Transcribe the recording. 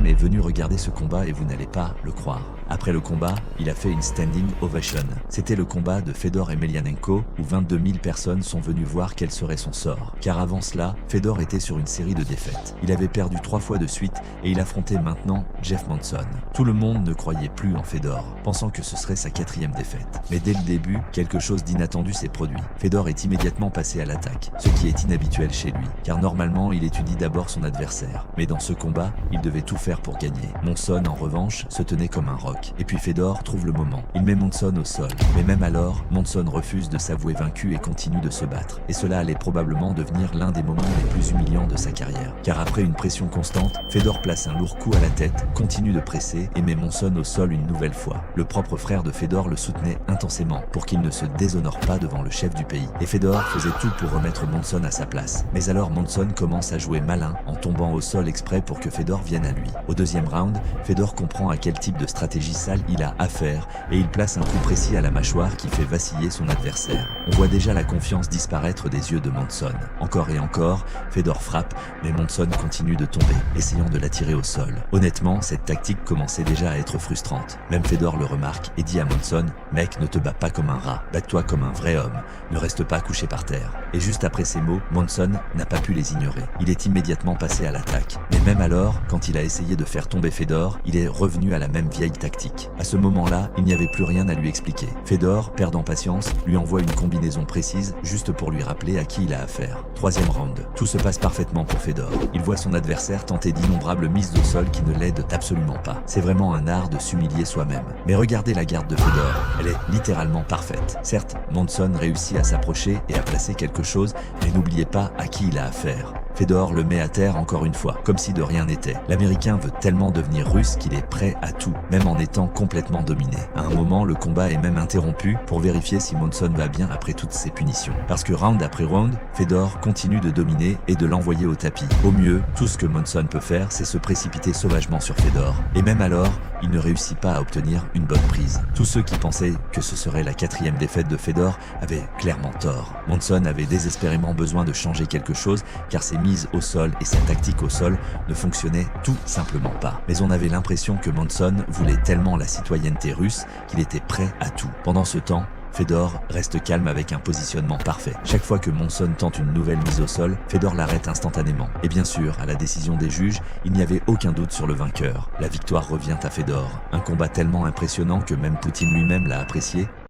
lui-même est venu regarder ce combat et vous n'allez pas le croire. Après le combat, il a fait une standing ovation. C'était le combat de Fedor Emelianenko où 22 000 personnes sont venues voir quel serait son sort. Car avant cela, Fedor était sur une série de défaites. Il avait perdu 3 fois de suite et il affrontait maintenant Jeff Monson. Tout le monde ne croyait plus en Fedor, pensant que ce serait sa 4e défaite. Mais dès le début, quelque chose d'inattendu s'est produit. Fedor est immédiatement passé à l'attaque, ce qui est inhabituel chez lui, car normalement il étudie d'abord son adversaire. Mais dans ce combat, il devait tout faire pour gagner. Monson, en revanche, se tenait comme un roc. Et puis Fedor trouve le moment. Il met Monson au sol. Mais même alors, Monson refuse de s'avouer vaincu et continue de se battre. Et cela allait probablement devenir l'un des moments les plus humiliants de sa carrière. Car après une pression constante, Fedor place un lourd coup à la tête, continue de presser et met Monson au sol une nouvelle fois. Le propre frère de Fedor le soutenait intensément pour qu'il ne se déshonore pas devant le chef du pays. Et Fedor faisait tout pour remettre Monson à sa place. Mais alors Monson commence à jouer malin en tombant au sol exprès pour que Fedor vienne à lui. Au 2e round, Fedor comprend à quel type de stratégie sale il a affaire et il place un coup précis à la mâchoire qui fait vaciller son adversaire. On voit déjà la confiance disparaître des yeux de Monson. Encore et encore, Fedor frappe, mais Monson continue de tomber, essayant de l'attirer au sol. Honnêtement, cette tactique commençait déjà à être frustrante. Même Fedor le remarque et dit à Monson « Mec, ne te bats pas comme un rat, bats-toi comme un vrai homme, ne reste pas couché par terre ». Et juste après ces mots, Monson n'a pas pu les ignorer. Il est immédiatement passé à l'attaque. Mais même alors, quand il a essayé de faire tomber Fedor, il est revenu à la même vieille tactique. À ce moment-là, il n'y avait plus rien à lui expliquer. Fedor, perdant patience, lui envoie une combinaison précise juste pour lui rappeler à qui il a affaire. 3e round. Tout se passe parfaitement pour Fedor. Il voit son adversaire tenter d'innombrables mises au sol qui ne l'aident absolument pas. C'est vraiment un art de s'humilier soi-même. Mais regardez la garde de Fedor. Elle est littéralement parfaite. Certes, Monson réussit à s'approcher et à placer quelque chose, mais n'oubliez pas à qui il a affaire. Fedor le met à terre encore une fois, comme si de rien n'était. L'Américain veut tellement devenir russe qu'il est prêt à tout, même en étant complètement dominé. À un moment, le combat est même interrompu pour vérifier si Monson va bien après toutes ces punitions. Parce que round après round, Fedor continue de dominer et de l'envoyer au tapis. Au mieux, tout ce que Monson peut faire, c'est se précipiter sauvagement sur Fedor. Et même alors, il ne réussit pas à obtenir une bonne prise. Tous ceux qui pensaient que ce serait la 4e défaite de Fedor avaient clairement tort. Monson avait désespérément besoin de changer quelque chose, car ses mises au sol et sa tactique au sol ne fonctionnaient tout simplement pas. Mais on avait l'impression que Monson voulait tellement la citoyenneté russe qu'il était prêt à tout. Pendant ce temps, Fedor reste calme avec un positionnement parfait. Chaque fois que Monson tente une nouvelle mise au sol, Fedor l'arrête instantanément. Et bien sûr, à la décision des juges, il n'y avait aucun doute sur le vainqueur. La victoire revient à Fedor. Un combat tellement impressionnant que même Poutine lui-même l'a apprécié.